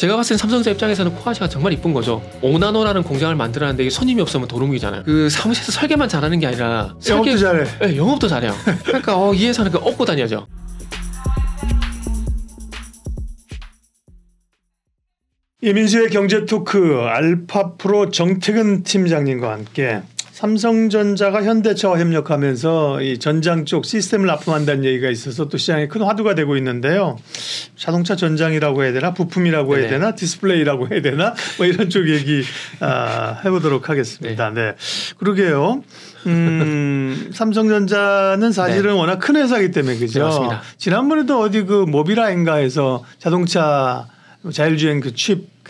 제가 봤을 때 삼성전자 입장에서는 코아시가 정말 이쁜 거죠. 5나노라는 공장을 만들었는데 이게 손님이 없으면 도루묵이잖아요. 그 사무실에서 설계만 잘하는 게 아니라 영업도 잘해. 네, 영업도 잘해요. 그러니까 이 회사는 업고 다녀야죠. 이민수의 경제토크 알파프로 정태근 팀장님과 함께 삼성전자가 현대차와 협력하면서 이 전장 쪽 시스템을 납품한다는 얘기가 있어서 또 시장에 큰 화두가 되고 있는데요. 자동차 전장이라고 해야 되나, 부품이라고 해야 되나, 디스플레이라고 해야 되나, 뭐 이런 쪽 얘기 해보도록 하겠습니다. 네, 그러게요. 삼성전자는 사실은 워낙 큰 회사이기 때문에 그죠. 맞습니다. 지난번에도 어디 그 모비라인가에서 자동차 자율주행 그 칩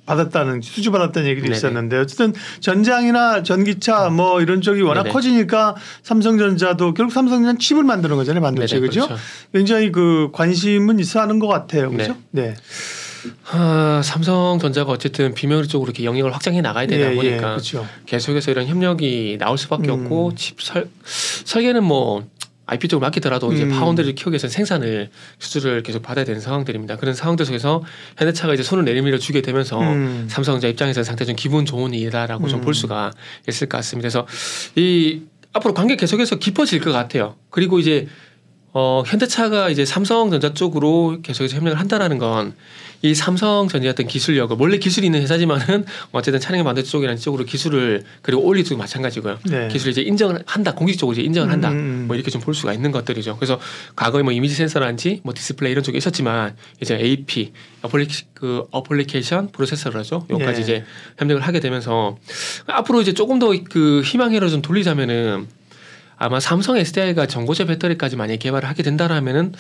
받았다는 수주 받았다는 얘기도 있었는데 어쨌든 전장이나 전기차 뭐 이런 쪽이 워낙 커지니까 삼성전자도 결국 삼성전자는 칩을 만드는 거잖아요, 반도체. 그죠? 그렇죠. 굉장히 그 관심은 있어 하는 것 같아요. 그죠? 네. 삼성전자가 어쨌든 비메모리 쪽으로 이렇게 영역을 확장해 나가야 되다 보니까 그렇죠. 계속해서 이런 협력이 나올 수밖에 없고 칩 설계는 뭐 IP 쪽을 맡기더라도 이제 파운드를 키우기 위해서는 생산을 수주를 계속 받아야 되는 상황들입니다. 그런 상황들 속에서 현대차가 이제 손을 내밀어 주게 되면서 삼성전자 입장에서는 상당히 좀 기분 좋은 일이다라고 좀 볼 수가 있을 것 같습니다. 그래서 이 앞으로 관계 계속해서 깊어질 것 같아요. 그리고 이제 현대차가 이제 삼성전자 쪽으로 계속해서 협력을 한다라는 건 이 삼성전자 어떤 기술력을 원래 기술이 있는 회사지만은 어쨌든 차량의 반도체 쪽이라는 쪽으로 기술을 그리고 올리도 마찬가지고요. 네. 기술을 이제 인정을 한다, 공식적으로 이제 인정을 한다, 뭐 이렇게 좀 볼 수가 있는 것들이죠. 그래서 과거에 뭐 이미지 센서라든지 뭐 디스플레이 이런 쪽에 있었지만 이제 AP 어플리케이션 프로세서라죠. 여기까지 이제 협력을 하게 되면서 앞으로 이제 조금 더 그 희망회로 좀 돌리자면은 아마 삼성 SDI가 전고체 배터리까지 만약 개발을 하게 된다라면은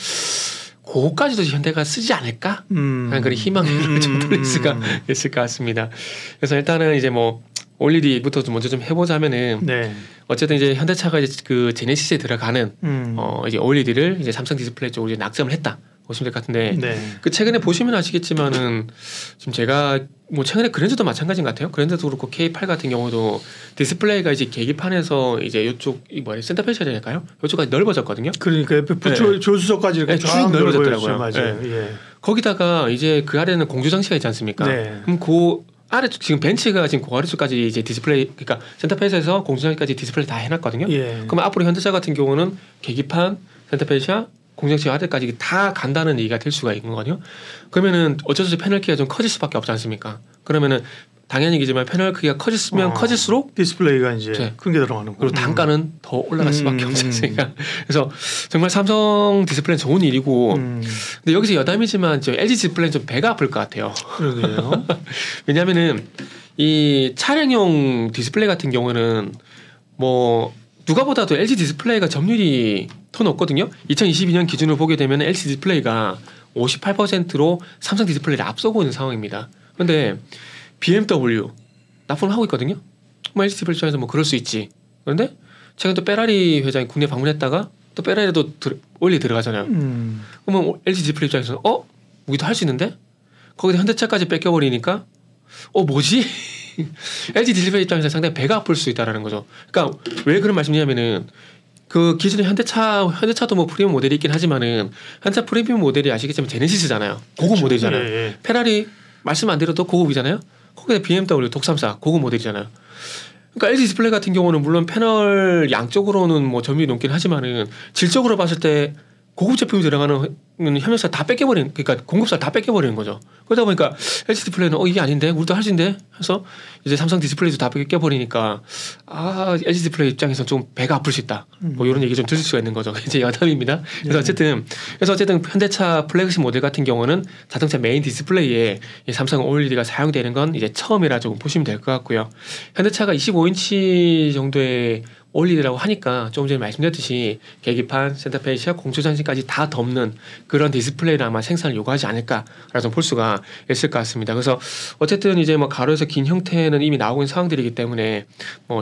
그거까지도 현대가 쓰지 않을까? 하는 그런 희망을 좀 돌릴 수가 있을 것 같습니다. 그래서 일단은 이제 뭐 올리디부터 좀 먼저 좀 해보자면은 어쨌든 이제 현대차가 이제 그 제네시스에 들어가는 이제 올리디를 이제 삼성 디스플레이 쪽으로 이제 낙점을 했다. 보시면 될 것 같은데 그 최근에 보시면 아시겠지만은 지금 제가 뭐 최근에 그랜저도 마찬가지인 것 같아요. 그랜저도 그렇고 K8 같은 경우도 디스플레이가 이제 계기판에서 이제 이쪽 이 뭐야 센터페이지가 될까요? 이쪽까지 넓어졌거든요. 그러니까 조수석까지 이렇게 쭉 넓어졌더라고요. 맞아요. 거기다가 이제 그 아래는 공조 장치가 있지 않습니까? 그럼 그 아래쪽 지금 벤츠가 지금 그 아래쪽까지 이제 디스플레이 그러니까 센터페이지에서 공조 장치까지 디스플레이 다 해놨거든요. 그럼 앞으로 현대차 같은 경우는 계기판, 센터페이지와 공정치 아래까지 다 간다는 얘기가 될 수가 있는 거거든요. 그러면은 어쩔 수 없이 패널 크기가 좀 커질 수밖에 없지 않습니까? 그러면은 당연히겠지만 패널 크기가 커지면 커질수록 디스플레이가 이제 큰 게 들어가는 거고 그리고 단가는 더 올라갈 수밖에 없지 않습니까? 그래서 정말 삼성 디스플레이는 좋은 일이고 근데 여기서 여담이지만 저 LG 디스플레이는 좀 배가 아플 것 같아요. 그러게요. 왜냐하면은 이 차량용 디스플레이 같은 경우는 뭐 누가 보다도 LG 디스플레이가 점유율이 더 높거든요. 2022년 기준으로 보게 되면 LG 디스플레이가 58%로 삼성 디스플레이를 앞서고 있는 상황입니다. 그런데 BMW 납품을 하고 있거든요. 뭐 LG 디스플레이 입장에서 뭐 그럴 수 있지. 그런데 최근 또 페라리 회장이 국내 방문했다가 또 페라리도 올리 들어가잖아요. 그러면 LG 디스플레이 입장에서는 우리도 할 수 있는데 거기다 현대차까지 뺏겨버리니까 뭐지? LG 디스플레이 입장에서 상당히 배가 아플 수 있다라는 거죠. 그러니까 왜 그런 말씀이냐면은 그 기존의 현대차도 뭐 프리미엄 모델이 있긴 하지만은 현대차 프리미엄 모델이 아시겠지만 제네시스잖아요. 고급 모델이잖아요. 페라리 말씀 안 드려도 고급이잖아요. 거기다 BMW 독삼사 고급 모델이잖아요. 그러니까 LG 디스플레이 같은 경우는 물론 패널 양쪽으로는 뭐 점유율이 높긴 하지만은 질적으로 봤을 때 고급 제품이 들어가는 협력사 다 뺏겨버리는 그러니까 공급사 다 뺏겨버리는 거죠. 그러다 보니까 LG 디스플레이는 이게 아닌데 우리도 할 수 있는데 해서 이제 삼성 디스플레이도 다 뺏겨버리니까 LG 디스플레이 입장에서 좀 배가 아플 수 있다. 뭐 이런 얘기 좀 들을 수가 있는 거죠. 이제 여담입니다. 그래서 어쨌든 현대차 플래그십 모델 같은 경우는 자동차 메인 디스플레이에 이 삼성 OLED가 사용되는 건 이제 처음이라 조금 보시면 될 것 같고요. 현대차가 25인치 정도의 올리라고 하니까 조금 전에 말씀드렸듯이 계기판, 센터페이지와 공조 장치까지 다 덮는 그런 디스플레이를 아마 생산을 요구하지 않을까라고 볼 수가 있을 것 같습니다. 그래서 어쨌든 이제 뭐 가로에서 긴 형태는 이미 나오고 있는 상황들이기 때문에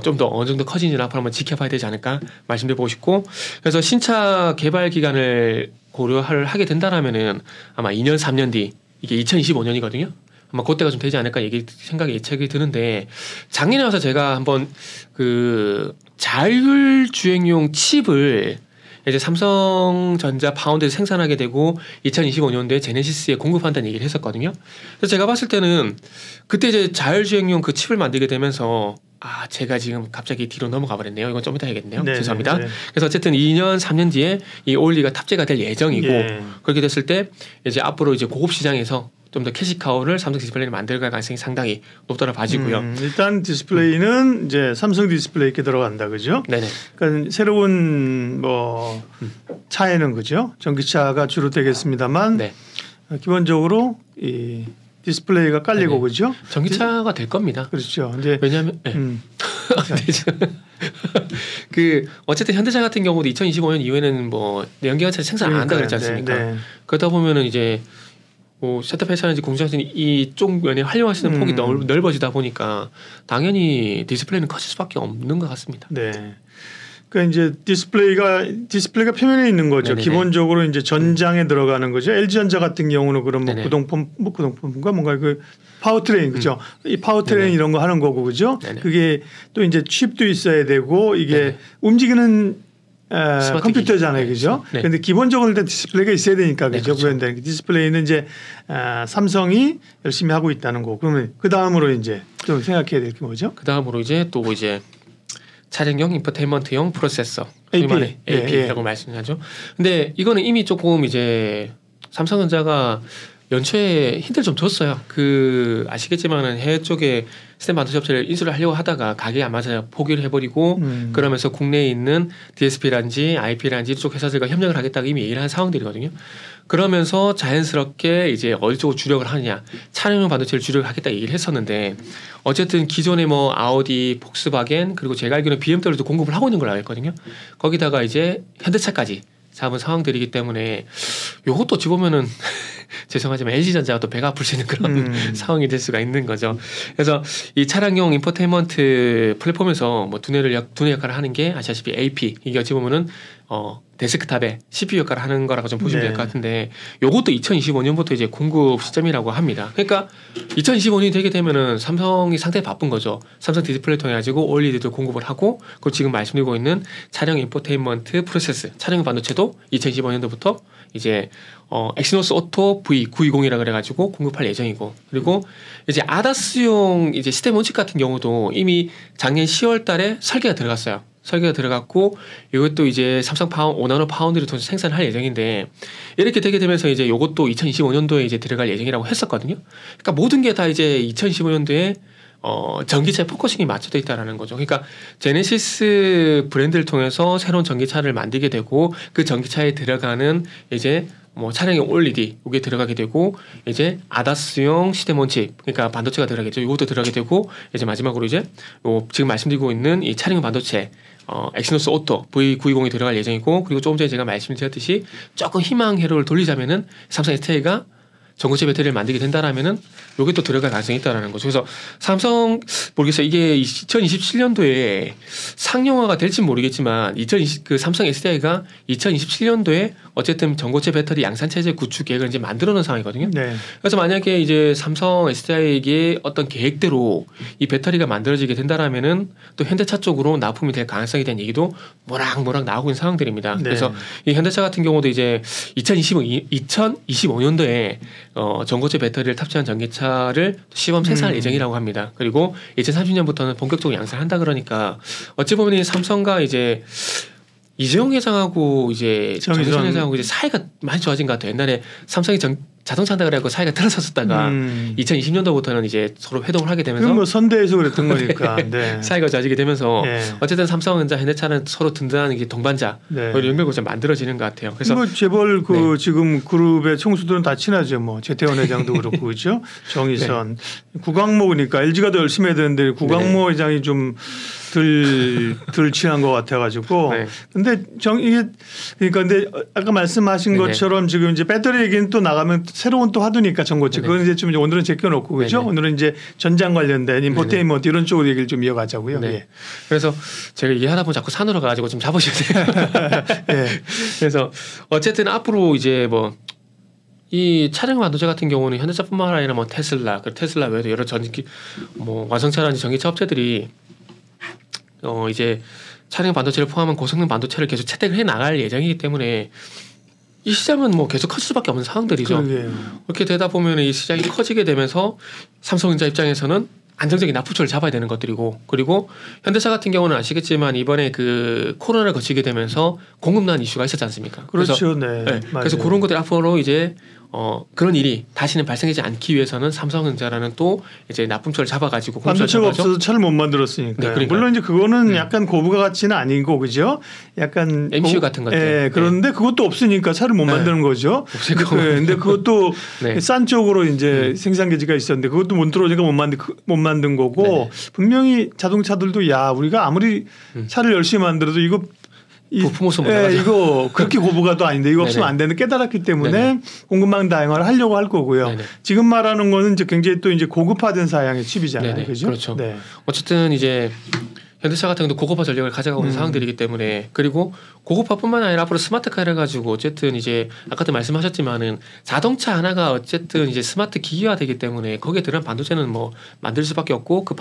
좀 더 어느 정도 커진지는 앞으로 한번 지켜봐야 되지 않을까 말씀드려보고 싶고 그래서 신차 개발 기간을 고려를 하게 된다라면은 아마 2년, 3년 뒤 이게 2025년이거든요. 아마 그때가 좀 되지 않을까 생각이 예측이 드는데 작년에 와서 제가 한번 그 자율주행용 칩을 이제 삼성전자 파운드에서 생산하게 되고 2025년도에 제네시스에 공급한다는 얘기를 했었거든요. 그래서 제가 봤을 때는 그때 이제 자율주행용 그 칩을 만들게 되면서 제가 지금 갑자기 뒤로 넘어가 버렸네요. 이건 좀 이따 해야겠네요. 네, 죄송합니다. 네. 그래서 어쨌든 2년, 3년 뒤에 이 올리가 탑재가 될 예정이고 예. 그렇게 됐을 때 이제 앞으로 이제 고급 시장에서 좀 더 캐시카우를 삼성 디스플레이를 만들 가능성이 상당히 높다고 봐지고요. 일단 디스플레이는 이제 삼성 디스플레이께 들어간다, 그죠? 네네. 그러니까 새로운 차에는 그죠? 전기차가 주로 되겠습니다만 네. 기본적으로 이 디스플레이가 깔리고 네네. 그죠? 전기차가 될 겁니다. 그렇죠. 이제 왜냐하면 그 어쨌든 현대차 같은 경우도 2025년 이후에는 뭐 내연기관차 생산 안 한다 그랬지 않습니까? 네. 그러다 보면은 이제 뭐 세트패션인지 공장에서 이쪽 면에 활용할 수 있는 폭이 넓어지다 보니까 당연히 디스플레이는 커질 수밖에 없는 것 같습니다. 네. 그러니까 이제 디스플레이가 표면에 있는 거죠. 네네네. 기본적으로 이제 전장에 들어가는 거죠. LG전자 같은 경우는 그런 뭐 네네. 구동품과 뭔가 그 파워트레인 그죠. 이 파워트레인 네네. 이런 거 하는 거고 그죠. 네네. 그게 또 이제 칩도 있어야 되고 이게 네네. 움직이는 스마트 컴퓨터잖아요, 기기. 그죠? 네. 그런데 기본적으로 일단 디스플레이가 있어야 되니까 네, 그죠? 그렇죠. 구현되는 디스플레이는 이제 삼성이 열심히 하고 있다는 거. 그러면 그 다음으로 이제 좀 생각해야 될 게 뭐죠? 그 다음으로 이제 또 이제 차량용 인포테인먼트용 프로세서 AP. AP라고 말씀하죠. 근데 이거는 이미 조금 이제 삼성전자가 연초에 힌트를 좀 줬어요. 그 아시겠지만은 해외 쪽에 스탠 반도체 업체를 인수를 하려고 하다가 가격이 안 맞아서 포기를 해버리고 그러면서 국내에 있는 DSP란지 IP란지 이쪽 회사들과 협력을 하겠다고 이미 얘기를 한 상황들이거든요. 그러면서 자연스럽게 이제 어디 쪽으로 주력을 하느냐 차량용 반도체를 주력을 하겠다 얘기를 했었는데 어쨌든 기존에 뭐 아우디, 폭스바겐 그리고 제가 알기로는 BMW도 공급을 하고 있는 걸로 알고 있거든요. 거기다가 이제 현대차까지 잡은 상황들이기 때문에 요것도 어찌 보면은 죄송하지만 LG전자가 또 배가 아플 수 있는 그런 상황이 될 수가 있는 거죠. 그래서 이 차량용 인포테인먼트 플랫폼에서 뭐 두뇌 역할을 하는 게 아시다시피 AP 이게 어찌 보면은 데스크탑에 CPU 역할을 하는 거라고 좀 보시면 될 것 같은데 요것도 2025년부터 이제 공급 시점이라고 합니다. 그러니까 2025년이 되게 되면은 삼성이 상당히 바쁜 거죠. 삼성 디스플레이 통해 가지고 OLED도 공급을 하고 그리고 지금 말씀드리고 있는 차량 인포테인먼트 프로세스 차량 반도체도 2025년도부터 이제 엑시노스 오토 V920이라 그래가지고 공급할 예정이고 그리고 이제 아다스용 이제 시스템 원칙 같은 경우도 이미 작년 10월달에 설계가 들어갔고 이것도 이제 삼성 5나노 파운드를 통해서 생산할 예정인데 이렇게 되게 되면서 이제 이것도 2025년도에 이제 들어갈 예정이라고 했었거든요. 그러니까 모든 게 다 이제 2025년도에 전기차에 포커싱이 맞춰져 있다라는 거죠. 그러니까 제네시스 브랜드를 통해서 새로운 전기차를 만들게 되고 그 전기차에 들어가는 이제 뭐 차량용 OLED 이게 들어가게 되고 이제 아다스용 시스템 원칙 그러니까 반도체가 들어가겠죠. 이것도 들어가게 되고 이제 마지막으로 이제 지금 말씀드리고 있는 이 차량용 반도체 엑시노스 오토 V920이 들어갈 예정이고 그리고 조금 전에 제가 말씀드렸듯이 조금 희망 회로를 돌리자면은 삼성 SDI가 전고체 배터리를 만들게 된다라면은 요게 또 들어갈 가능성이 있다라는 거죠. 그래서 삼성 모르겠어요. 이게 2027년도에 상용화가 될지 모르겠지만 그 삼성 SDI가 2027년도에 어쨌든 전고체 배터리 양산 체제 구축 계획을 이제 만들어 놓은 상황이거든요. 네. 그래서 만약에 이제 삼성 SDI에게 어떤 계획대로 이 배터리가 만들어지게 된다라면은 또 현대차 쪽으로 납품이 될 가능성에 대한 얘기도 모락모락 나오고 있는 상황들입니다. 네. 그래서 이 현대차 같은 경우도 이제 2025년도에 전고체 배터리를 탑재한 전기차를 시범 생산할 예정이라고 합니다. 그리고 2030년부터는 본격적으로 양산한다 그러니까 어찌 보면 이 삼성과 이제 이재용 회장하고 이제 정의선 회장하고 이제 사이가 많이 좋아진 것 같아요. 옛날에 삼성이 자동차 한다 그래갖고 사이가 틀어졌었다가 2020년도부터는 이제 서로 회동을 하게 되면서 뭐 선대에서 그랬던 거니까 네. 사이가 좋아지게 되면서 네. 어쨌든 삼성전자, 현대차는 서로 든든한 이게 동반자 네. 연결고리가 만들어지는 것 같아요. 그래서 뭐 재벌 네. 지금 그룹의 총수들은 다 친하죠. 뭐 재태원 회장도 그렇고 그렇죠. 정의선, 구광모 그러니까 LG가 더 열심히 해야 되는데 구광모 회장이 좀 덜 친한 것 같아가지고. 네. 근데 이게 그러니까 근데 아까 말씀하신 네네. 것처럼 지금 이제 배터리 얘기는 또 나가면 새로운 또 하두니까 전고체. 네네. 그건 이제 좀 오늘은 제껴놓고 그렇죠. 네네. 오늘은 이제 전장 관련된 인포테인먼트 이런 쪽으로 얘기를 좀 이어가자고요. 네. 예. 그래서 제가 얘기하다 보면 자꾸 산으로 가가지고 좀 잡으셔야 돼요. 예. 그래서 어쨌든 앞으로 이제 뭐 이 차량 반도체 같은 경우는 현대차뿐만 아니라 뭐 테슬라 외에도 여러 전기 뭐 완성차라든지 전기차 업체들이 이제 차량용 반도체를 포함한 고성능 반도체를 계속 채택을 해 나갈 예정이기 때문에 이 시장은 뭐 계속 커질 수밖에 없는 상황들이죠. 그러게요. 그렇게 되다 보면 이 시장이 커지게 되면서 삼성전자 입장에서는 안정적인 납부처를 잡아야 되는 것들이고, 그리고 현대차 같은 경우는 아시겠지만 이번에 그 코로나를 거치게 되면서 공급난 이슈가 있었지 않습니까? 그렇죠. 그래서 그런 것들 앞으로 이제 그런 일이 다시는 발생하지 않기 위해서는 삼성전자라는 또 이제 납품처를 잡아가지고 반도체가 없어서 차를 못 만들었으니까. 네, 물론 이제 그거는 약간 고부가 가치는 아니고 그죠? 약간 MCU 같은 것들. 예, 그런데 그것도 없으니까 차를 못 만드는 거죠. 근데 그것도 네. 싼 쪽으로 이제 생산 기지가 있었는데 그것도 못 들어오니까 못 만든 거고 네네. 분명히 자동차들도 야 우리가 아무리 차를 열심히 만들어도 이거 부품 없으면 못 나가죠. 이거 그렇게 고부가도 아닌데 이거 없으면 안 되는 깨달았기 때문에 네네. 공급망 다양화를 하려고 할 거고요. 네네. 지금 말하는 거는 이제 굉장히 또 이제 고급화된 사양의 칩이잖아요. 그죠? 그렇죠. 네. 어쨌든 이제 현대차 같은 경우도 고급화 전략을 가져가고 있는 상황들이기 때문에, 그리고 고급화뿐만 아니라 앞으로 스마트카를 해가지고 어쨌든 이제 아까도 말씀하셨지만은 자동차 하나가 어쨌든 이제 스마트 기기화되기 때문에 거기에 들어간 반도체는 뭐 만들 수밖에 없고, 그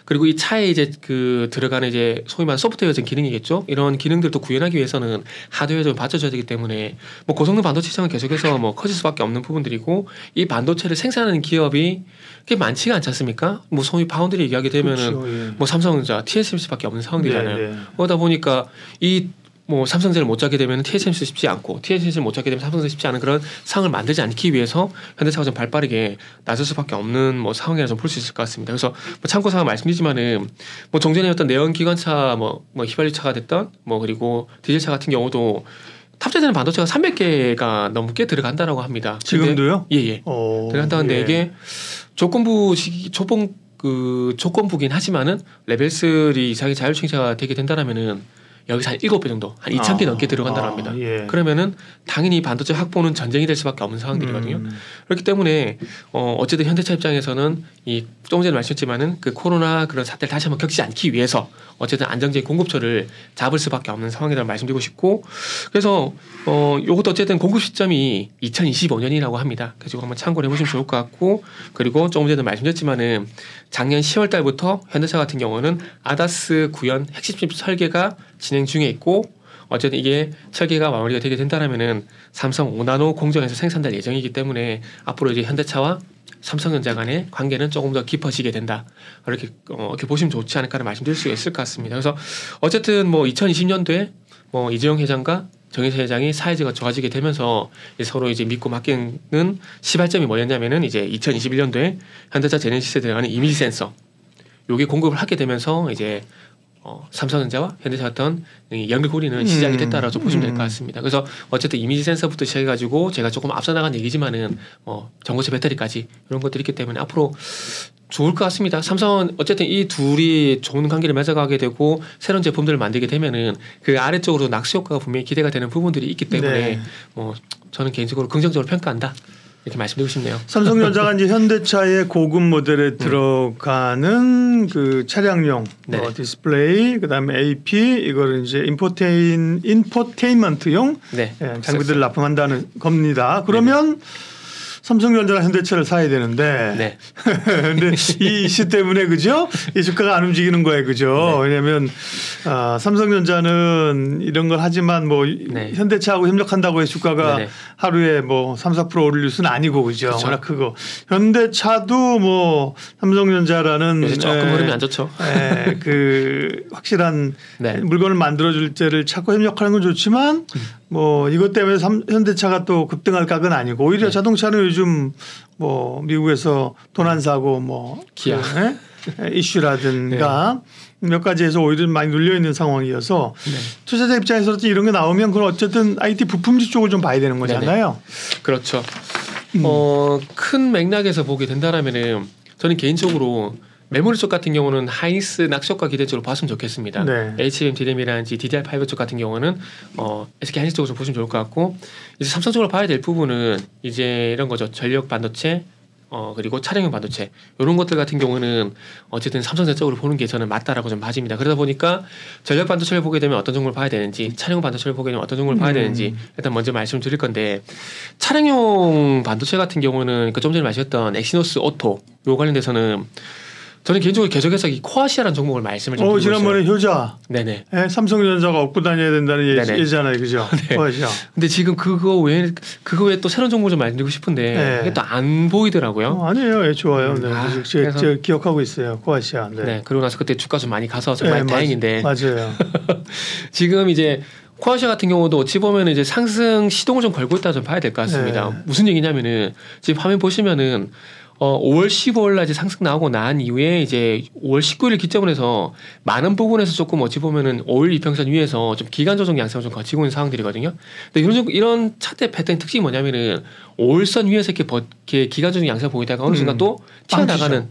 그리고 이 차에 이제 그 들어가는 이제 소위 말하는 소프트웨어적인 기능이겠죠. 이런 기능들도 구현하기 위해서는 하드웨어 좀 받쳐줘야 되기 때문에 뭐 고성능 반도체 시장은 계속해서 뭐 커질 수밖에 없는 부분들이고, 이 반도체를 생산하는 기업이 그게 많지가 않지 않습니까? 뭐 소위 파운드리 얘기하게 되면은 그렇죠. 예. 뭐 삼성전자, TSMC밖에 없는 상황들이잖아요. 네, 네. 그러다 보니까 이 뭐 삼성전자를 못 잡게 되면 TSMC 쉽지 않고, TSMC를 못 잡게 되면 삼성전자 쉽지 않은 그런 상황을 만들지 않기 위해서 현대차가 좀 발빠르게 나설 수밖에 없는 뭐 상황이라 좀 볼 수 있을 것 같습니다. 그래서 뭐 참고 사항 말씀드리지만은 뭐 종전에 어떤 내연 기관차 뭐 휘발유차가 됐던 뭐 그리고 디젤차 같은 경우도 탑재되는 반도체가 300개가 넘게 들어간다라고 합니다. 지금도요? 예예. 들어간다는데 예. 이게 조건부긴 하지만은 레벨 3 이상의 자율주행차가 되게 된다라면은 여기서 한 7배 정도, 한 2,000개 넘게 들어간다고 합니다. 예. 그러면은 당연히 반도체 확보는 전쟁이 될 수밖에 없는 상황들이거든요. 그렇기 때문에 어쨌든 현대차 입장에서는 이 조금 전에 말씀했지만은 그 코로나 그런 사태를 다시 한번 겪지 않기 위해서 어쨌든 안정적인 공급처를 잡을 수밖에 없는 상황이라고 말씀드리고 싶고, 그래서 요것도 어쨌든 공급 시점이 2025년이라고 합니다. 그래서 한번 참고를 해보시면 좋을 것 같고, 그리고 조금 전에 말씀드렸지만은 작년 10월 달부터 현대차 같은 경우는 아다스 구현 핵심 칩 설계가 진행 중에 있고, 어쨌든 이게 설계가 마무리가 되게 된다면은 삼성 5나노 공정에서 생산될 예정이기 때문에 앞으로 이제 현대차와 삼성전자 간의 관계는 조금 더 깊어지게 된다. 이렇게 보시면 좋지 않을까라는 말씀드릴 수 있을 것 같습니다. 그래서 어쨌든 뭐 2020년도에 뭐 이재용 회장과 정의세 회장이 사이즈가 좋아지게 되면서 이제 서로 이제 믿고 맡기는 시발점이 뭐였냐면은 이제 2021년도에 현대차 제네시스에 들어가는 이미지 센서, 요게 공급을 하게 되면서 이제 삼성전자와 현대차 같은 연결고리는 시작이 됐다라고 좀 보시면 될 것 같습니다. 그래서 어쨌든 이미지 센서부터 시작해가지고 제가 조금 앞서 나간 얘기지만은 전고체 배터리까지 이런 것들이 있기 때문에 앞으로 좋을 것 같습니다. 삼성은 어쨌든 이 둘이 좋은 관계를 맺어가게 되고 새로운 제품들을 만들게 되면은 그 아래쪽으로 낙수 효과가 분명히 기대가 되는 부분들이 있기 때문에 네. 저는 개인적으로 긍정적으로 평가한다. 이렇게 말씀드리고 싶네요. 삼성전자가 이제 현대차의 고급 모델에 들어가는 그 차량용 디스플레이, 그다음에 AP, 이거를 이제 인포테인먼트용 장비들을 납품한다는 겁니다. 그러면 삼성전자랑 현대차를 사야 되는데, 근데 이 이슈 때문에 그죠? 이 주가가 안 움직이는 거예요, 그죠? 왜냐하면 삼성전자는 이런 걸 하지만 뭐 현대차하고 협력한다고 해서 주가가 하루에 뭐 3~4% 오를 수는 아니고 그죠? 워낙 크고, 현대차도 뭐 삼성전자라는 요새 조금 흐름이 안 좋죠. 그 확실한 물건을 만들어줄 때를 찾고 협력하는 건 좋지만 뭐 이것 때문에 현대차가 또 급등할 각은 아니고, 오히려 자동차는 요즘 뭐 미국에서 돈 안 사고 뭐 기아 이슈라든가 몇 가지에서 오히려 많이 눌려 있는 상황이어서 투자자 입장에서 이런 게 나오면 그럼 어쨌든 IT 부품지 쪽을 좀 봐야 되는 거잖아요. 그렇죠. 큰 맥락에서 보게 된다라면은 저는 개인적으로 메모리 쪽 같은 경우는 하이닉스 낙수효과 기대적으로 봤으면 좋겠습니다. HBM DRAM이라든지 DDR5 쪽 같은 경우는 SK 하이닉스 쪽으로 좀 보시면 좋을 것 같고, 이제 삼성 쪽으로 봐야 될 부분은 이제 이런 거죠. 전력 반도체, 그리고 차량용 반도체, 이런 것들 같은 경우는 어쨌든 삼성전자 쪽으로 보는 게 저는 맞다라고 좀 봐집니다. 그러다 보니까 전력 반도체를 보게 되면 어떤 종목을 봐야 되는지, 차량용 반도체를 보게 되면 어떤 종목을 봐야 되는지 일단 먼저 말씀드릴 건데, 차량용 반도체 같은 경우는 좀 전에 말씀했던 엑시노스 오토 요 관련돼서는 저는 개인적으로 계속해서 이 코아시아라는 종목을 말씀을 좀 드리고 지난번에 있어요. 효자. 네네. 네, 삼성전자가 업고 다녀야 된다는 예잖아요, 그죠? 네. 코아시아. 근데 지금 그거 외에 또 새로운 종목 좀 말씀드리고 싶은데 네. 이게 또 안 보이더라고요. 아니에요, 예, 좋아요. 네, 그래서 저 기억하고 있어요, 코아시아. 네. 네. 그러고 나서 그때 주가 좀 많이 가서 정말 다행인데. 맞아요. 지금 이제 코아시아 같은 경우도 어찌 보면 이제 상승 시동을 좀 걸고 있다 좀 봐야 될 것 같습니다. 네. 무슨 얘기냐면은 지금 화면 보시면은 5월 15일 날 이제 상승 나오고 난 이후에 이제 5월 19일 기점으로 해서 많은 부분에서 조금 어찌 보면은 5일 이평선 위에서 좀 기간 조정 양상을 좀 거치고 있는 상황들이거든요. 근데 이런 차트 패턴 특징이 뭐냐면은 5일선 위에서 이렇게 기간 조정 양상을 보이다가 어느 순간 또 튀어나가는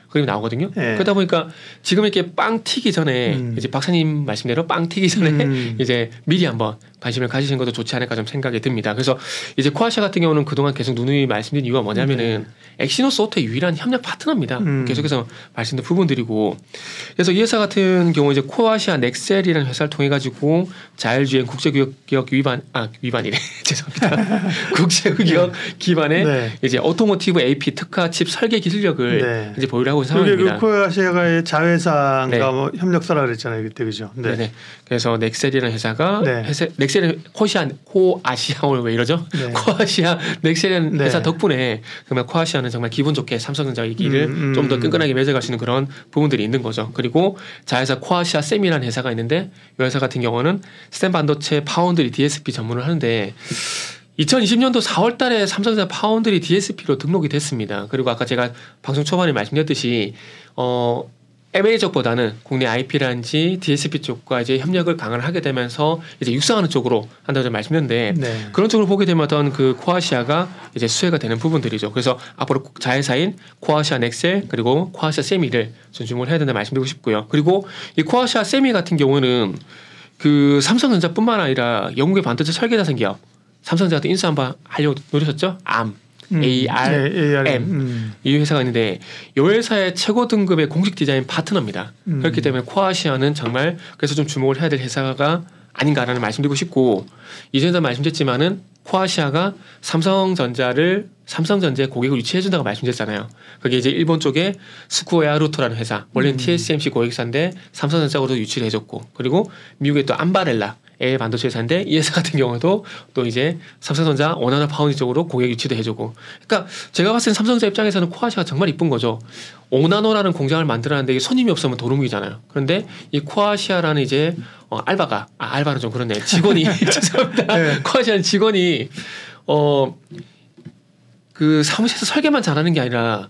그림이 나오거든요. 그러다 보니까 지금 이렇게 빵 튀기 전에 이제 박사님 말씀대로 빵 튀기 전에 이제 미리 한번 관심을 가지신 것도 좋지 않을까 좀 생각이 듭니다. 그래서 이제 코아시아 같은 경우는 그동안 계속 누누이 말씀드린 이유가 뭐냐면은 엑시노스 오토의 유일한 협력 파트너입니다. 계속해서 말씀드린 부분들이고, 그래서 이 회사 같은 경우 이제 코아시아 넥셀이라는 회사를 통해 가지고 자율주행 국제규격 위반이래 죄송합니다. 국제규격 기반의 이제 오토모티브 AP 특화 칩 설계 기술력을 이제 보유를 하고 있는 상황입니다. 그 코아시아의 자회사인가 뭐 협력사라 그랬잖아요, 그때 그죠? 네. 그래서 넥셀이라는 회사가 넥셀은 코아시아 오늘 왜 이러죠? 코아시아 넥셀이라는 회사 덕분에 정말 코아시아는 정말 기분 좋게 삼성전자의 길을 좀 더 끈끈하게 맺어갈 수 있는 그런 부분들이 있는 거죠. 그리고 자회사 코아시아 셈이라는 회사가 있는데 이 회사 같은 경우는 스템 반도체 파운드리 DSP 전문을 하는데 2020년도 4월 달에 삼성전자 파운드리 DSP로 등록이 됐습니다. 그리고 아까 제가 방송 초반에 말씀드렸듯이 M&A 쪽보다는 국내 IP라든지 DSP 쪽과 이제 협력을 강화를 하게 되면서 이제 육성하는 쪽으로 한다고 말씀드렸는데 그런 쪽으로 보게 되면 어떤 그 코아시아가 이제 수혜가 되는 부분들이죠. 그래서 앞으로 자회사인 코아시아 넥셀 그리고 코아시아 세미를 존중을 해야 된다 말씀드리고 싶고요. 그리고 이 코아시아 세미 같은 경우는 그 삼성전자뿐만 아니라 영국의 반도체 설계 자산 기업 삼성전자도 인수 한번 하려고 노리셨죠? ARM 이 회사가 있는데 이 회사의 최고 등급의 공식 디자인 파트너입니다. 그렇기 때문에 코아시아는 정말 그래서 좀 주목을 해야 될 회사가 아닌가라는 말씀드리고 싶고, 이전에도 말씀드렸지만은 코아시아가 삼성전자의 고객을 유치해준다고 말씀드렸잖아요. 그게 이제 일본 쪽에 스쿠오야 루토라는 회사, 원래는 TSMC 고객사인데 삼성전자하고도 유치를 해줬고, 그리고 미국의 또 암바렐라 AI 반도체 회사인데 이 회사 같은 경우도 또 이제 삼성전자 원하나 파운드 쪽으로 고객 유치도 해주고, 그러니까 제가 봤을 때 삼성전자 입장에서는 코아시아가 정말 이쁜 거죠. 5나노라는 공장을 만들었는데 이게 손님이 없으면 도루묵이잖아요. 그런데 이 코아시아라는 이제 알바는 좀 그렇네. 직원이 죄송합니다. 코아시아는 직원이 그 사무실에서 설계만 잘하는 게 아니라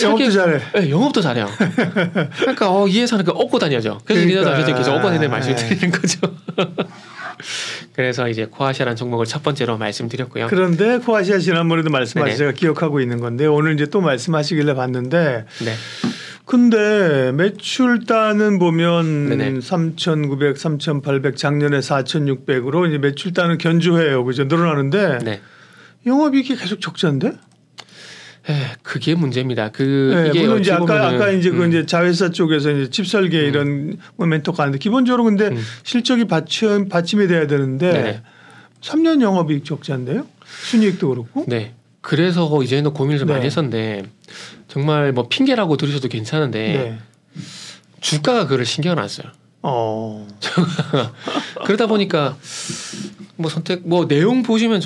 영업도 잘해. 네, 영업도 잘해요. 그러니까 이 회사는 업고 다녀죠. 그래서 리더도 계속 업고 다니는 말씀을 드리는 거죠. 그래서 이제 코아시아라는 종목을 첫 번째로 말씀드렸고요. 그런데 코아시아 지난번에도 말씀하셔서 제가 기억하고 있는 건데 오늘 이제 또 말씀하시길래 봤는데 근데 매출단은 보면 3,900, 3,800 작년에 4,600으로 이제 매출단은 견조해요. 그죠? 늘어나는데 영업이익이 계속 적자인데? 그게 문제입니다. 이게 물론 이제 아까 이제 그 이제 자회사 쪽에서 이제 칩 설계 이런 멘토가 하는데 기본적으로 근데 실적이 받침이 돼야 되는데 3년 영업이익 적자인데요. 순이익도 그렇고. 네. 그래서 이제는 고민을 좀 많이 했었는데 정말 뭐 핑계라고 들으셔도 괜찮은데 주가가 그걸 신경을 안 써요. 그러다 보니까 내용 보시면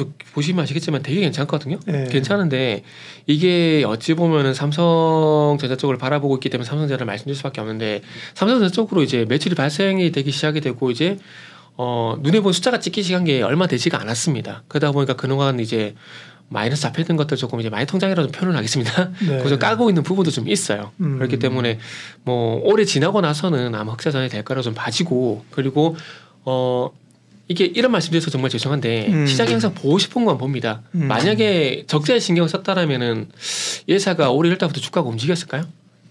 아시겠지만 되게 괜찮거든요. 괜찮은데 이게 어찌 보면은 삼성전자 쪽을 바라보고 있기 때문에 삼성전자를 말씀드릴 수밖에 없는데 삼성전자 쪽으로 이제 매출이 발생이 되기 시작이 되고 이제 눈에 보는 숫자가 찍히기 시작한 게 얼마 되지가 않았습니다. 그러다 보니까 그동안 이제 마이너스 잡혀있던 것들 조금 이제 많이 통장이라고 좀 표현을 하겠습니다. 그래서 까고 있는 부분도 좀 있어요. 그렇기 때문에 올해 지나고 나서는 아마 흑자전이 될 거라고 좀 봐지고, 그리고 이게 이런 말씀드려서 정말 죄송한데 시장이 항상 보고 싶은 건 봅니다. 만약에 적자에 신경을 썼다라면은 이 회사가 올해 1달부터 주가가 움직였을까요?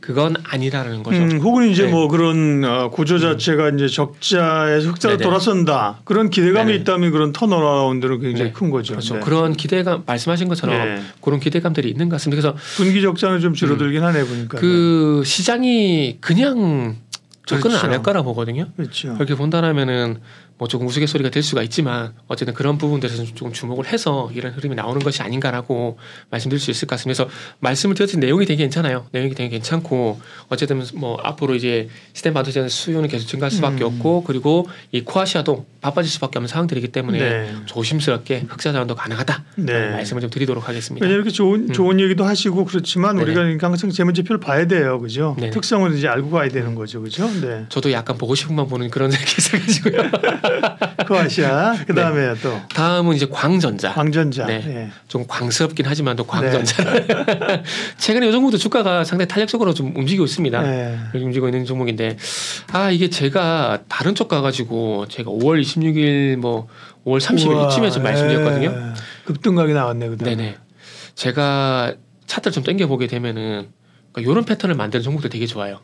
그건 아니라는 거죠. 혹은 이제 뭐 그런 구조 자체가 이제 적자에서 흑자로 돌아선다. 그런 기대감이 있다면 그런 턴어라운드는 굉장히 큰 거죠. 그렇죠. 그런 기대감 말씀하신 것처럼 그런 기대감들이 있는 것 같습니다. 그래서 분기 적자는 좀 줄어들긴 하네 보니까. 그 시장이 그냥 접근을 안 할 거라 보거든요. 그렇죠. 그렇게 본다라면은 뭐 조금 우스갯소리가 될 수가 있지만 어쨌든 그런 부분들에서 조금 주목을 해서 이런 흐름이 나오는 것이 아닌가라고 말씀드릴 수 있을 것 같습니다. 그래서 말씀을 드렸을 때 내용이 되게 괜찮아요. 내용이 되게 괜찮고 어쨌든 뭐 앞으로 이제 시스템 반도체 수요는 계속 증가할 수밖에 없고 그리고 이 코아시아도 바빠질 수밖에 없는 상황들이기 때문에 네. 조심스럽게 흑자 자원도 가능하다. 네. 말씀을 좀 드리도록 하겠습니다. 이렇게 좋은 얘기도 하시고 그렇지만 네네. 우리가 항상 재무제표를 봐야 돼요, 그죠? 네네. 특성을 이제 알고 가야 되는 거죠, 그죠? 네. 저도 약간 보고 싶은만 보는 그런 기사가지고요. 코아시아 그 다음에 또 다음은 이제 광전자. 광전자. 네. 예. 좀 광스럽긴 하지만 또 광전자. 최근에 이 종목도 주가가 상당히 탄력적으로 좀 움직이고 있습니다. 네. 움직이고 있는 종목인데 이게 제가 다른 쪽 가가지고 제가 5월 26일 뭐 5월 30일 이쯤에서 말씀드렸거든요. 예. 급등각이 나왔네, 그다음. 네네. 제가 차트를 좀 당겨보게 되면은 그러니까 이런 패턴을 만드는 종목들 되게 좋아요.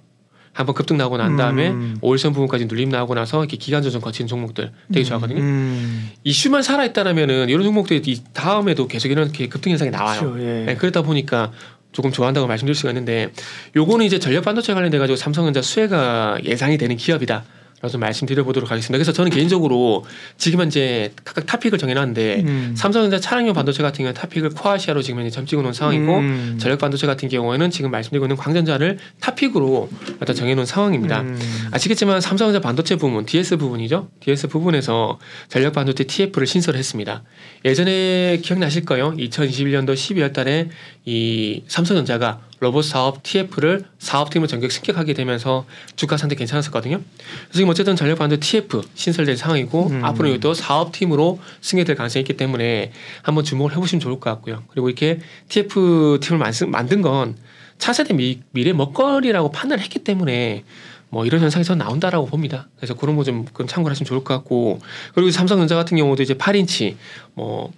한번 급등 나고 난 다음에 5일선 부분까지 눌림 나오고 나서 이렇게 기간 조정 거치는 종목들 되게 좋아하거든요. 이슈만 살아있다라면은 이런 종목들이 이 다음에도 계속 이런 급등 현상이 나와요. 그렇죠, 예. 네, 그러다 보니까 조금 좋아한다고 말씀드릴 수가 있는데 요거는 이제 전력 반도체 관련돼 가지고 삼성전자 수혜가 예상이 되는 기업이다. 라고 좀 말씀드려보도록 하겠습니다. 그래서 저는 개인적으로 지금 현재 각각 타픽을 정해놨는데 삼성전자 차량용 반도체 같은 경우는 타픽을 코아시아로 지금 현재 점찍어 놓은 상황이고 전력 반도체 같은 경우에는 지금 말씀드리고 있는 광전자를 타픽으로 일단 정해놓은 상황입니다. 아시겠지만 삼성전자 반도체 부분, DS 부분이죠. DS 부분에서 전력 반도체 TF를 신설을 했습니다. 예전에 기억나실 거예요. 2021년도 12월 달에 이 삼성전자가 로봇 사업 TF를 사업팀을 전격 승격하게 되면서 주가 상당히 괜찮았었거든요. 그래서 지금 어쨌든 전력 반도체 TF 신설된 상황이고 앞으로 이것도 사업팀으로 승계될 가능성이 있기 때문에 한번 주목을 해보시면 좋을 것 같고요. 그리고 이렇게 TF 팀을 만든 건 차세대 미래 먹거리라고 판단을 했기 때문에 뭐 이런 현상이 전 나온다라고 봅니다. 그래서 그런 거 좀 참고를 하시면 좋을 것 같고 그리고 삼성전자 같은 경우도 이제 8인치 뭐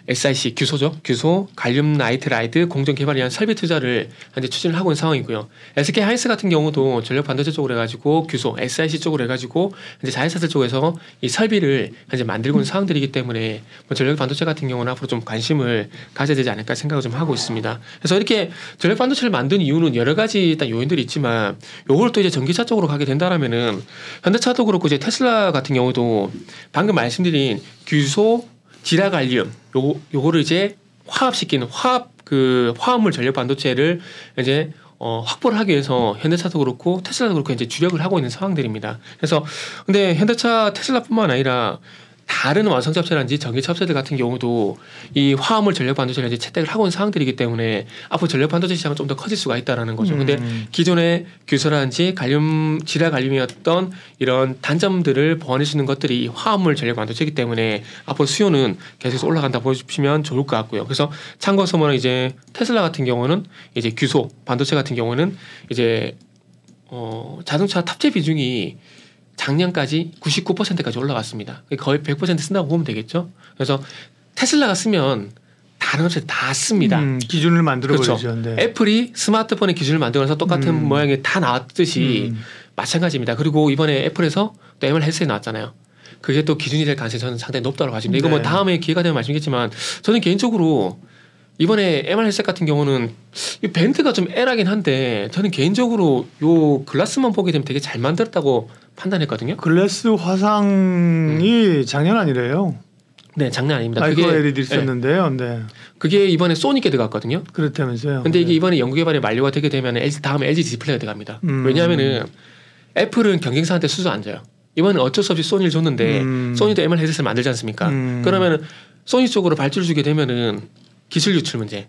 SiC 규소죠. 규소, 갈륨 나이트라이드 공정 개발에 의한 설비 투자를 현재 추진을 하고 있는 상황이고요. SK 하이닉스 같은 경우도 전력 반도체 쪽으로 해가지고 규소, SiC 쪽으로 해가지고 현재 자회사들 쪽에서 이 설비를 현재 만들고 있는 상황들이기 때문에 뭐 전력 반도체 같은 경우는 앞으로 좀 관심을 가져야 되지 않을까 생각을 좀 하고 있습니다. 그래서 이렇게 전력 반도체를 만든 이유는 여러 가지 일단 요인들이 있지만 요걸 또 이제 전기차 쪽으로 가게 된다라면은 현대차도 그렇고 이제 테슬라 같은 경우도 방금 말씀드린 규소 지라갈륨 요거를 이제 화합시키는 화합물 전력 반도체를 이제 확보를 하기 위해서 현대차도 그렇고 테슬라도 그렇고 이제 주력을 하고 있는 상황들입니다. 그래서 근데 현대차 테슬라뿐만 아니라 다른 완성차 업체라든지 전기차 업체들 같은 경우도 이 화합물 전력 반도체를 이제 채택을 하고 있는 상황들이기 때문에 앞으로 전력 반도체 시장은 좀 더 커질 수가 있다라는 거죠. 근데 기존의 규소라든지 지라갈륨이었던 이런 단점들을 보완해 주는 것들이 화합물 전력 반도체이기 때문에 앞으로 수요는 계속 올라간다 보시면 좋을 것 같고요. 그래서 참고서는 이제 테슬라 같은 경우는 이제 규소 반도체 같은 경우는 이제 자동차 탑재 비중이 작년까지 99%까지 올라갔습니다. 거의 100% 쓴다고 보면 되겠죠. 그래서 테슬라가 쓰면 다른 업체 다 씁니다. 기준을 만들어 그렇죠. 버리죠. 네. 애플이 스마트폰의 기준을 만들어서 똑같은 모양이 다 나왔듯이 마찬가지입니다. 그리고 이번에 애플에서 또 MR 헤드셋이 나왔잖아요. 그게 또 기준이 될 가능성이 저는 상당히 높다고 봐집니다. 이거 뭐 다음에 기회가 되면 말씀드리겠지만 저는 개인적으로 이번에 MR 헤드셋 같은 경우는 이 밴드가 좀 애라긴 한데 저는 개인적으로 요 글라스만 보게 되면 되게 잘 만들었다고 판단했거든요. 글래스 화상이 장난 아니래요. 네, 장난 아닙니다. 마이크로 LED 있었는데요. 네. 그게 이번에 소니께 들어갔거든요. 그렇다면서요. 근데 이게 이번에 연구 개발이 만료가 되게 되면 다음에 LG 디스플레이가 들어갑니다. 왜냐하면은 애플은 경쟁사한테 수주 안 줘요. 이번에 어쩔 수 없이 소니를 줬는데 소니도 MR 헤드셋을 만들지 않습니까? 그러면은 소니 쪽으로 발주를 주게 되면은 기술 유출 문제.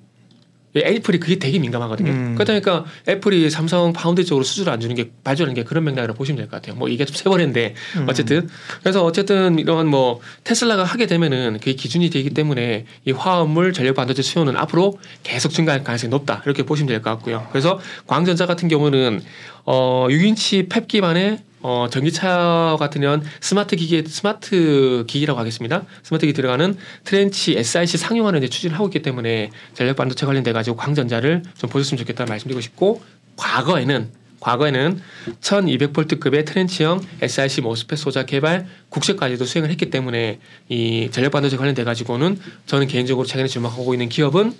애플이 그게 되게 민감하거든요. 그러다 보니까 애플이 삼성 파운드 쪽으로 수주를 안 주는 게 발주하는 게 그런 맥락으로 보시면 될 것 같아요. 뭐 이게 좀 세월인데 어쨌든 그래서 어쨌든 이런 뭐 테슬라가 하게 되면은 그게 기준이 되기 때문에 이 화합물 전력 반도체 수요는 앞으로 계속 증가할 가능성이 높다 이렇게 보시면 될 것 같고요. 그래서 광전자 같은 경우는 6인치 팹 기반의 전기차 같은 년 스마트 기기라고 하겠습니다. 스마트 기기 들어가는 트렌치 SiC 상용화를 이제 추진을 하고 있기 때문에 전력 반도체 관련돼 가지고 광전자를 좀 보셨으면 좋겠다는 말씀드리고 싶고 과거에는 1200V급의 트렌치형 SiC 모스펫 소자 개발 국세까지도 수행을 했기 때문에 이 전력 반도체 관련돼 가지고는 저는 개인적으로 최근에 주목하고 있는 기업은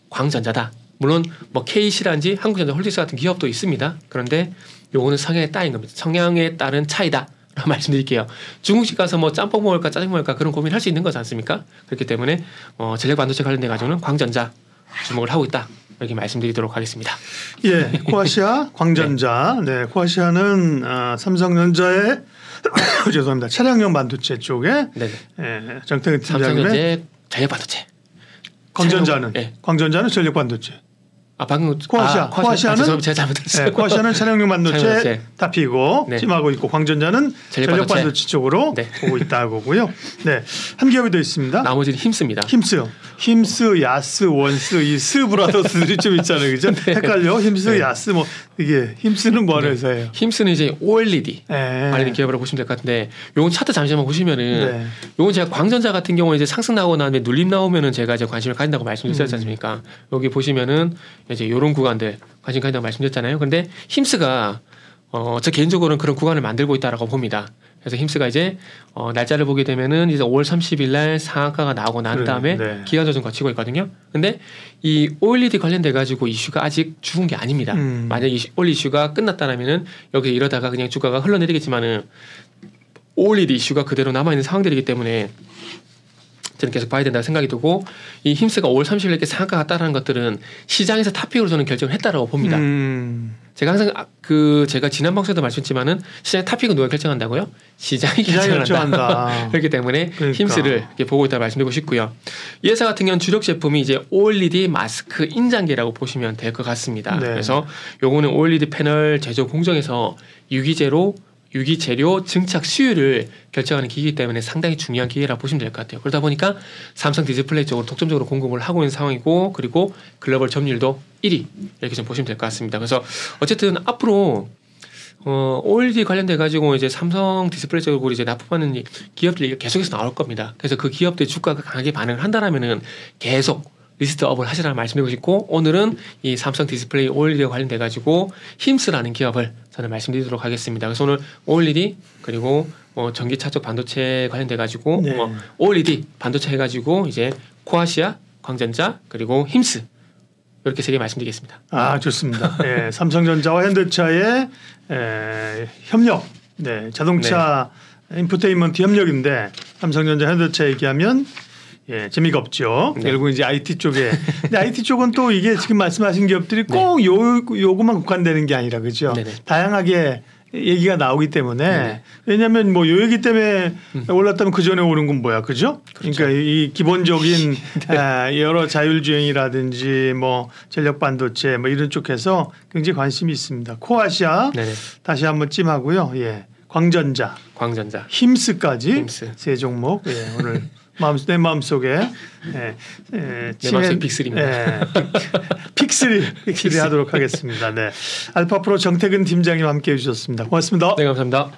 광전자다. 물론 뭐 KC라든지 한국전자 홀딩스 같은 기업도 있습니다. 그런데 요거는 성향에 따른 겁니다. 성향에 따른 차이다. 말씀드릴게요. 중국집 가서 뭐 짬뽕 먹을까 짜장 먹을까 그런 고민할 수 있는 거지 않습니까? 그렇기 때문에 전력 반도체 관련돼 가지고는 광전자 주목을 하고 있다. 이렇게 말씀드리도록 하겠습니다. 예, 코아시아, 광전자. 네, 코아시아는 삼성전자의 죄송합니다. 차량용 반도체 쪽에 정태근 팀장님의 삼성전자 전력 반도체. 광전자는 네. 광전자는 전력 반도체. 방금 코아시아는 제가 잘못했어요. 네, 코아시아는 차량용 반도체 탑이고 네. 찜하고 있고 광전자는 전력 반도체 쪽으로 네. 보고 있다고요. 네, 한 기업이 더 있습니다. 나머지는 힘스입니다. 힘스, 야스, 원스 이 스 브라더스들이 좀 있잖아요, 그죠? 네. 헷갈려. 힘스, 네. 야스 뭐 이게 힘스는 뭐 하는 회사예요? 힘스는 이제 OLED 네. 관련 기업이라고 보시면 될 것 같은데, 요건 차트 잠시만 보시면은 네. 요건 제가 광전자 같은 경우에 이제 상승 나오고 나면 눌림 나오면은 제가 이제 관심을 가진다고 말씀드렸지 않습니까? 여기 보시면은 이제 요런 구간들 관심 가진다고 말씀드렸잖아요. 근데 힘스가 저 개인적으로는 그런 구간을 만들고 있다라고 봅니다. 그래서 힘스가 이제 날짜를 보게 되면은 이제 5월 30일 날 상한가가 나오고 난 다음에 기간 조정 거치고 있거든요. 근데 이 OLED 관련돼 가지고 이슈가 아직 죽은 게 아닙니다. 만약 이 OLED 이슈가 끝났다라면은 여기서 이러다가 그냥 주가가 흘러내리겠지만은 OLED 이슈가 그대로 남아 있는 상황들이기 때문에 저는 계속 봐야 된다고 생각이 들고, 이 힘스가 5월 30일 이렇게 상한가 갔다라는 것들은 시장에서 탑픽으로 저는 결정을 했다라고 봅니다. 제가 항상 제가 지난 방송에도 말씀했지만은 시장의 탑픽은 누가 결정한다고요? 시장이 결정한다. 그렇기 때문에 그러니까. 힘스를 이렇게 보고 있다고 말씀드리고 싶고요. 이 회사 같은 경우는 주력 제품이 이제 OLED 마스크 인장계라고 보시면 될 것 같습니다. 네. 그래서 요거는 OLED 패널 제조 공정에서 유기재료 증착 수율을 결정하는 기기이기 때문에 상당히 중요한 기계라고 보시면 될 것 같아요. 그러다 보니까 삼성 디스플레이 쪽으로 독점적으로 공급을 하고 있는 상황이고, 그리고 글로벌 점유율도 1위 이렇게 좀 보시면 될 것 같습니다. 그래서 어쨌든 앞으로 OLED 관련돼 가지고 이제 삼성 디스플레이 쪽으로 이제 납품하는 기업들이 계속해서 나올 겁니다. 그래서 그 기업들 주가가 강하게 반응을 한다라면은 계속 리스트업을 하시라는 말씀드리고 싶고, 오늘은 이 삼성 디스플레이 OLED와 관련돼 가지고 힘스라는 기업을 저는 말씀드리도록 하겠습니다. 그래서 오늘 OLED 그리고 전기차 쪽 반도체 관련돼 가지고 OLED 반도체 해가지고 이제 코아시아, 광전자 그리고 힘스 이렇게 세 개 말씀드리겠습니다. 아, 좋습니다. 네, 삼성전자와 현대차의 협력, 자동차 인포테인먼트 협력인데, 삼성전자, 현대차 얘기하면 재미가 없죠. 결국 이제 IT 쪽에. 근데 IT 쪽은 또 이게 지금 말씀하신 기업들이 꼭 요거만 국한되는 게 아니라, 그죠? 다양하게 얘기가 나오기 때문에. 왜냐하면 뭐 요 얘기 때문에 올랐다면 그 전에 오른 건 뭐야, 그죠? 그러니까 이 기본적인 여러 자율주행이라든지 뭐 전력 반도체 뭐 이런 쪽에서 굉장히 관심이 있습니다. 코아시아 다시 한번 찜하고요. 광전자, 힘스까지 세 종목 오늘 내 마음속에 내 마음속에 빅3입니다. 픽3 하도록 하겠습니다. 네, 알파프로 정태근 팀장님 함께해 주셨습니다. 고맙습니다. 네, 감사합니다.